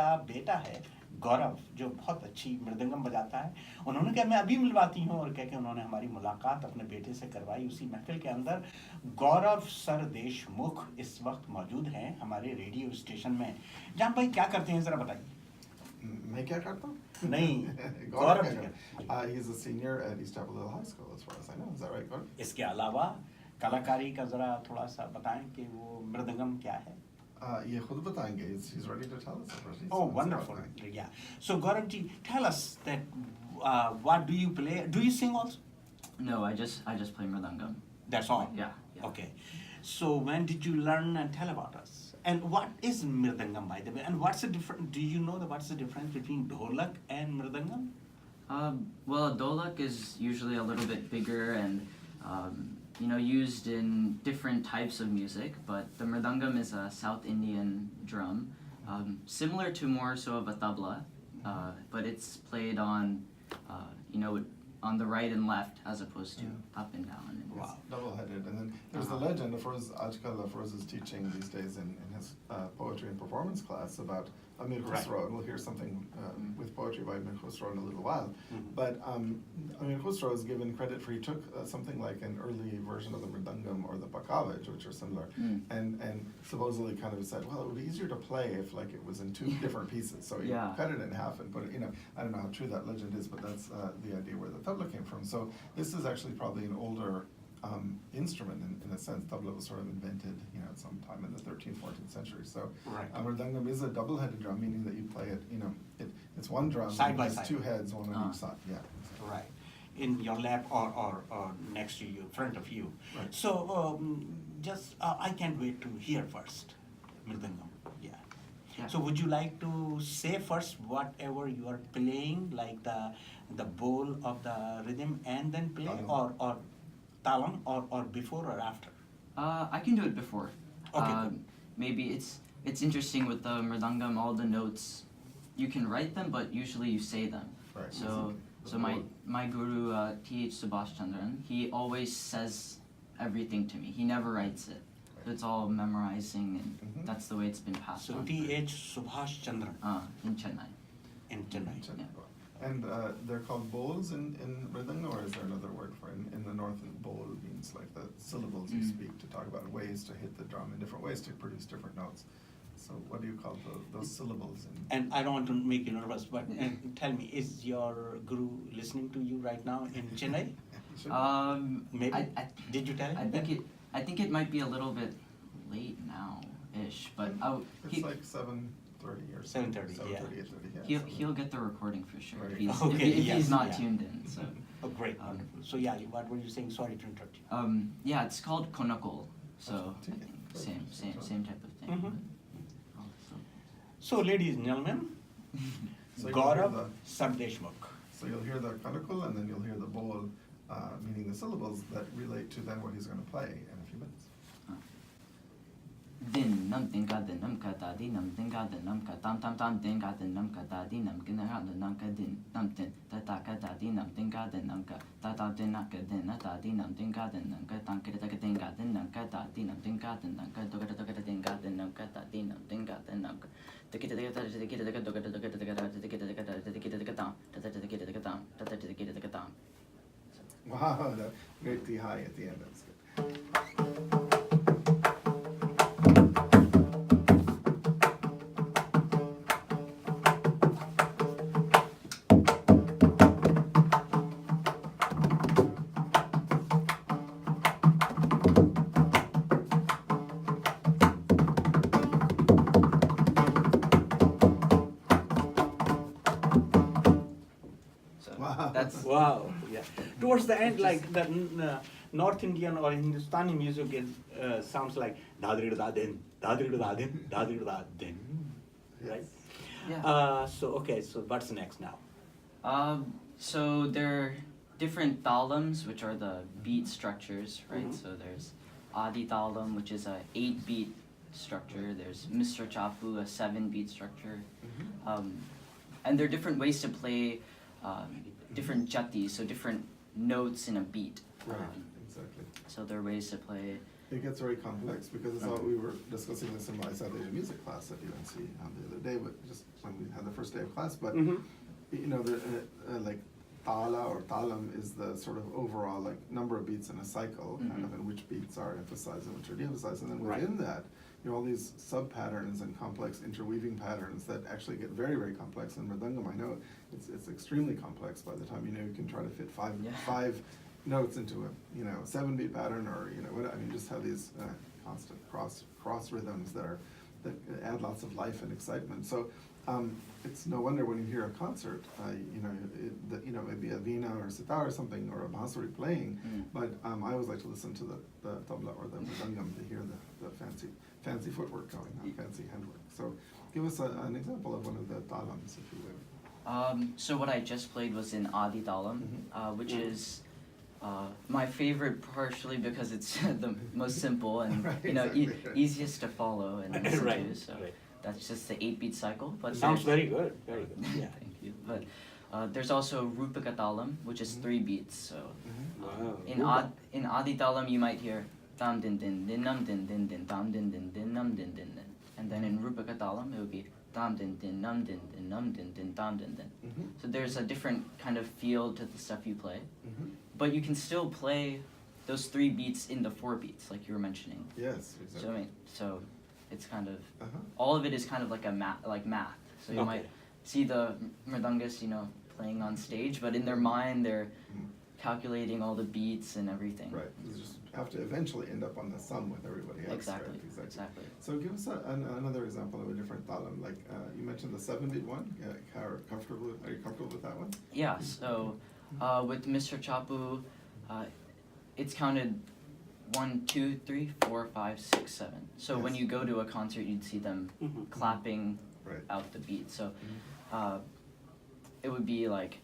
का बेटा है गौरव, जो बहुत अच्छी मृदंगम बजाता है, उन्होंने कहा मैं अभी मिलवाती हूँ, और कह के उन्होंने हमारी मुलाकात अपने बेटे से करवाई उसी महफिल के अंदर। गौरव सरदेशमुख इस वक्त मौजूद हैं हमारे रेडियो स्टेशन में। जान भाई क्या करते हैं, जरा बताइए। मैं क्या करता हूँ? नहीं, गौरव he is a senior at East Chapel Hill High School, as far as I know. Is that right, Gaurav? इसके अलावा कलाकारी का जरा थोड़ा सा बताएं कि वो मृदंगम क्या है। ये खुद बताएंगे. He's ready to tell us. Oh, wonderful. Yeah. So Gaurav ji, tell us that what do you play? Do you sing also? No, I just play Mridangam. That's all? Yeah. Okay. So when did you learn, and tell about us? And what is Mridangam, by the way? And what's the difference? Do you know what's the difference between dholak and Mridangam? Well, dholak is usually a little bit bigger and used in different types of music, but the Mridangam is a South Indian drum, similar to more so of a tabla, but it's played on, on the right and left as opposed to up and down. And wow. Double-headed. And then there's the legend, Afroz is teaching these days in his poetry and performance class about Amir Khusro, and we'll hear something with poetry by Amir Khusro in a little while. But Amir Khusro is given credit for, he took something like an early version of the Mridangam or the Pakavij, which are similar, and supposedly kind of said, well, it would be easier to play if like it was in two different pieces. So he cut it in half and put it, I don't know how true that legend is, but that's the idea where the tabla came from. So this is actually probably an older instrument in a sense. Tabla was sort of invented, at some time in the 13th, 14th century. So Mridangam is a double-headed drum, meaning that you play it, it's one drum, side by it has side. two heads, one on each side. Yeah. Right. In your lap or next to you, front of you. Right. So just I can't wait to hear first Mridangam. Yeah. So would you like to say first whatever you are playing, like the bowl of the rhythm, and then play, or talam, or before or after? I can do it before. Okay. Good. Maybe it's interesting with the Mridangam, all the notes, you can write them, but usually you say them. Right. So my guru, T.H. Subhash Chandran, he always says everything to me. He never writes it. So it's all memorizing, and that's the way it's been passed on. So T.H. Subhash Chandran. In Chennai. In Chennai. Yeah. And they're called bowls in Mridangam, or is there another word for it? In the north, bowl means like the syllables you speak to talk about ways to hit the drum in different ways to produce different notes. So what do you call those syllables? And I don't want to make you nervous, but tell me, is your guru listening to you right now in Chennai? Maybe. Did you tell him? I think it might be a little bit late now-ish, but it's like 7:30 or 7:30, 8:30. Yeah. He'll get the recording for sure. Right. If he's not tuned in. So. Oh, great, wonderful. So yeah, what were you saying? Sorry to interrupt you. Yeah, it's called konakol. So I think same type of thing. So ladies and gentlemen, Gaurav Sirdeshmukh. So you'll hear the kanakul, and then you'll hear the bowl, meaning the syllables that relate to then what he's going to play in a few minutes. Din nam tinga din nam ka da di nam tinga din nam ka tam tam tam tinga din nam ka da di nam kina ha nam ka din nam tin ta ta ka da di nam tinga din nam ka ta ta din na ka din na da di nam tinga din nam ka tam ka ta ka tinga din nam ka da di nam tinga din nam ka do ka tinga din nam ka da di nam tinga din nam ka ta ki ta ta ta ki ta ka do ka ta ka ta ka ta ki ta ka ta ki ta ka tam ta ta ki ta ka tam ta ta ki ta ka tam. Wow, the great T high at the end. That's good. Wow, yeah. Towards the end, like the North Indian or Hindustani music sounds like dadri da din, dadri da din, dadri da din, right? Yeah. So what's next now? So there are different talams, which are the beat structures, right? So there's Adi talam, which is a 8-beat structure. There's Mr. Chapu, a 7-beat structure. And there are different ways to play different jatis, so different notes in a beat. Right, exactly. So there are ways to play It gets very complex because it's all, we were discussing this in my South Asian music class at UNC the other day, but just when we had the first day of class. But you know, the like tala or talam is the sort of overall like number of beats in a cycle, kind of, and which beats are emphasized and which are de-emphasized, and then within that, you know, all these sub patterns and complex interweaving patterns that actually get very, very complex. And Mridangam, I know it's extremely complex by the time you know you can try to fit five notes into a 7-beat pattern, or what I mean, just have these constant cross rhythms that add lots of life and excitement. So it's no wonder when you hear a concert, maybe a veena or sitar or something, or a bansuri playing, but I always like to listen to the tabla or the mridangam to hear the fancy footwork going on, fancy handwork. So give us an example of one of the talams, if you will. So what I just played was in Adi Talam, which is my favorite, partially because it's the most simple and easiest to follow and listen to. So that's just the 8-beat cycle. But sounds very good. Very good. Yeah. Thank you. But there's also Rupaka Talam, which is 3 beats. So in Adi Talam you might hear tam din din din num din din din tam din din din num din din din, and then in Rupaka Talam it would be tam din din num din din num din din tam din din. So there's a different kind of feel to the stuff you play, but you can still play those 3 beats in the 4 beats, like you were mentioning. Yes, exactly. So it's kind of all of it is kind of like math. So you might see the mridangas, playing on stage, but in their mind they're calculating all the beats and everything. Right. You just have to eventually end up on the sum with everybody else. Exactly. Right? Exactly. So give us another example of a different talam. Like you mentioned the 7-beat one. Are you comfortable with that one? Yeah. So with Mr. Chapu, it's counted 1, 2, 3, 4, 5, 6, 7. So when you go to a concert, you'd see them clapping out the beat. So it would be like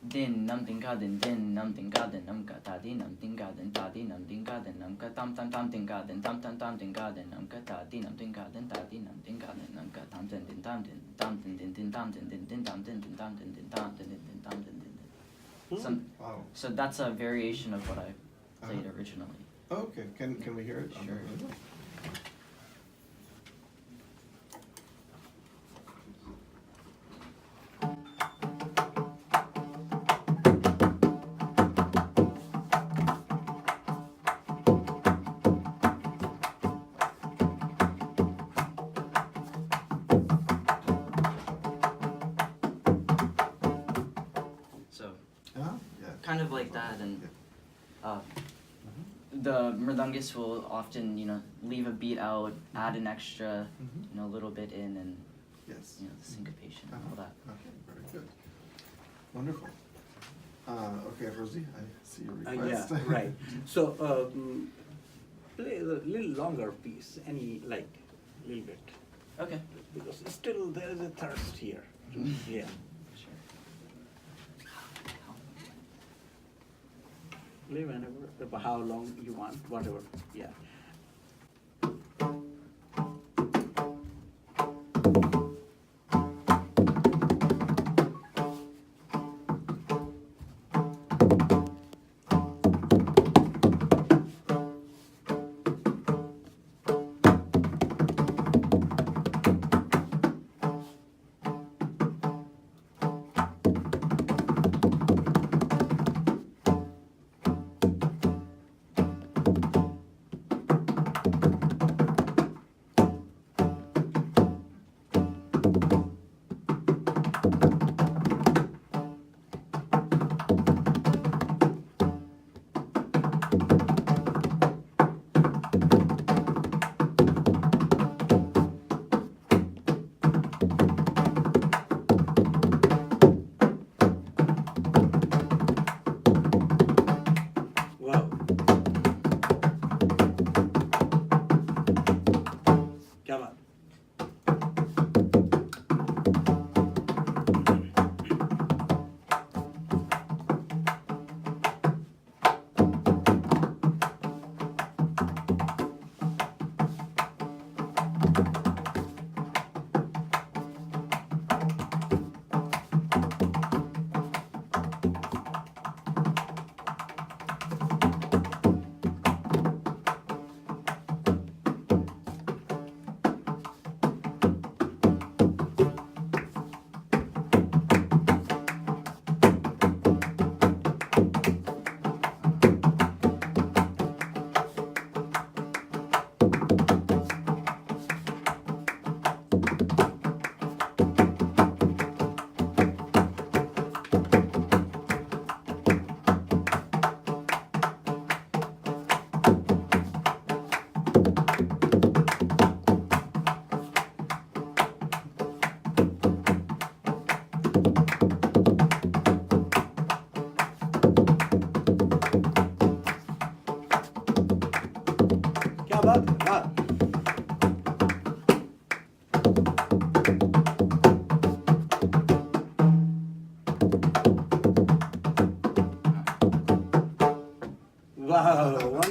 din nam ding ga din nam ding ga din nam ka ta di nam ding ga din ta di nam ding ga din nam ka tam ding ga din tam ding ga din nam ka ta di nam ding ga din ta di nam ding ga din nam ka tam din din tam din tam din din din tam din din din tam din din tam din din tam din din din tam din din din. So that's a variation of what I played originally. Okay, can we hear it? Sure. Kind of like that, and the mridangis will often, leave a beat out, add an extra, a little bit in, and the syncopation and all that. Okay, very good, wonderful. Okay, Rosie, I see your request. Yeah, right. So play a little longer piece, little bit. Okay. Because still there is a thirst here. Yeah. Play whenever, how long you want, whatever, yeah.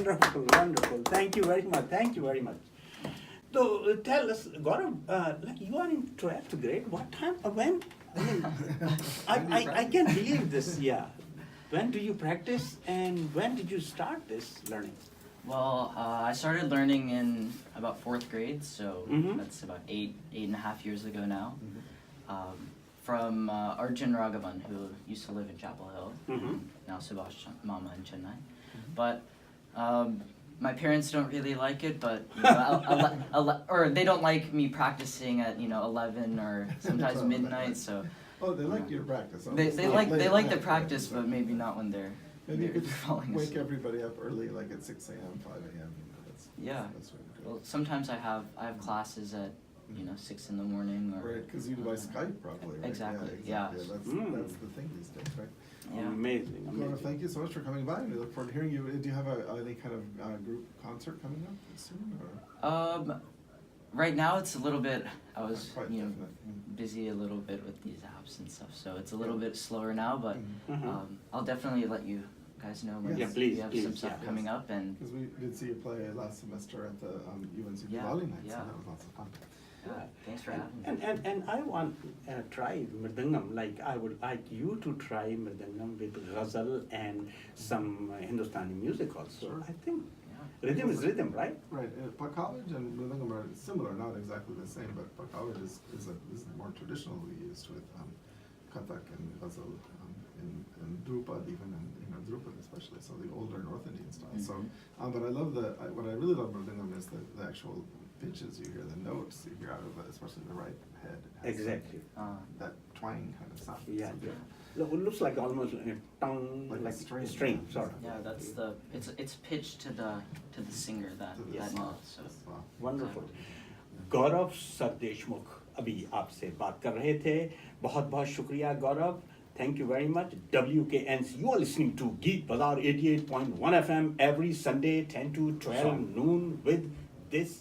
Wonderful, wonderful. Thank you very much. Thank you very much. So tell us, Gaurav, like you are in 12th grade. What time? When? I mean, I can't believe this. Yeah. When do you practice, and when did you start this learning? Well, I started learning in about 4th grade, so Mhm. that's about 8.5 years ago now. From Arjun Raghavan, who used to live in Chapel Hill, Mhm. now Subhash Mama in Chennai. But my parents don't really like it, but you know, or they don't like me practicing at 11 or sometimes midnight. So Oh, they like your practice. they like the practice, but maybe not when they're Maybe you could falling wake asleep. everybody up early, like at 6 a.m., 5 a.m. That's Yeah. That's really good. Well, sometimes I have classes at 6 in the morning or Right, because you do by Skype probably, right? Exactly, Yeah, yeah. that's the thing these days, right? Yeah. Amazing, Gaurav, amazing. thank you so much for coming by. We look forward to hearing you. Do you have any kind of group concert coming up soon? Or? Right now it's a little bit. I was Quite definite. busy a little bit with these apps and stuff, so it's a little bit slower now. But Mhm. I'll definitely let you guys know when Yeah, please, we have please, some stuff yeah. coming up. And Because we did see you play last semester at the UNC Yeah, Diwali nights, yeah. and that was lots of fun. thanks for having me. And I want try Mridangam. Like I would like you to try Mridangam with ghazal and some Hindustani music also. Sure. I think Yeah. rhythm is rhythm, right? Right, Pakhalaj and Mridangam are similar, not exactly the same, but Pakhalaj is more traditionally used with Kathak and Ghazal and Drupad even, and Drupad especially, so the older North Indian style. So, but I love what I really love about Mridangam is the actual pitches you hear, the notes you hear out of it, especially the right head. Has Exactly. that twang kind of sound. Yeah. So good. Look, it looks like almost a tongue, Like a like string. string, sort of. Yeah, that's it's pitched to the singer that Yes. note. So Wow. Wonderful. गौरव सरदेशमुख अभी आपसे बात कर रहे थे. बहुत बहुत शुक्रिया गौरव. Thank you very much. WKNC. You are listening to Geet Bazaar 88.1 FM every Sunday 10 to 12 noon with this